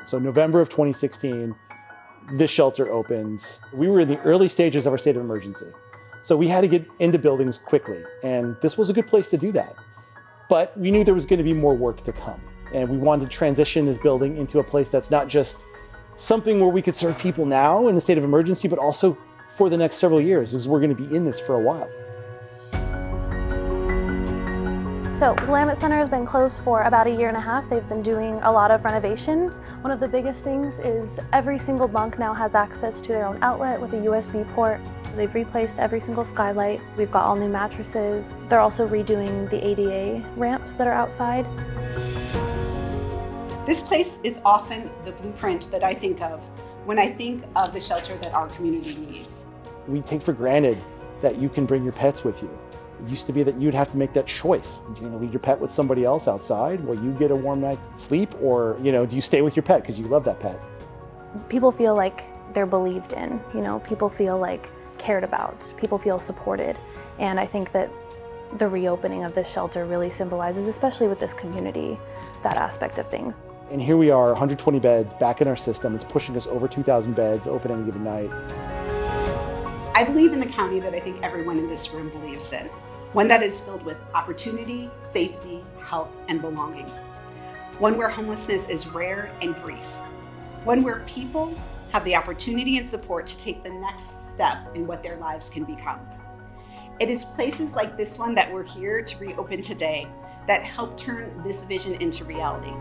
So November of 2016, this shelter opens. We were in the early stages of our state of emergency. So we had to get into buildings quickly, and this was a good place to do that. But we knew there was going to be more work to come, and we wanted to transition this building into a place that's not just something where we could serve people now in a state of emergency, but also for the next several years, as we're going to be in this for a while. So Willamette Center has been closed for about a year and a half. They've been doing a lot of renovations. One of the biggest things is every single bunk now has access to their own outlet with a USB port. They've replaced every single skylight. We've got all new mattresses. They're also redoing the ADA ramps that are outside. This place is often the blueprint that I think of when I think of the shelter that our community needs. We take for granted that you can bring your pets with you. It used to be that you'd have to make that choice. You're going to leave your pet with somebody else outside while you get a warm night's sleep, or do you stay with your pet because you love that pet? People feel like they're believed in, people feel like cared about, people feel supported. And I think that the reopening of this shelter really symbolizes, especially with this community, that aspect of things. And here we are, 120 beds back in our system. It's pushing us over 2,000 beds open any given night. I believe in the county that I think everyone in this room believes in. One that is filled with opportunity, safety, health, and belonging. One where homelessness is rare and brief. One where people have the opportunity and support to take the next step in what their lives can become. It is places like this one that we're here to reopen today that help turn this vision into reality.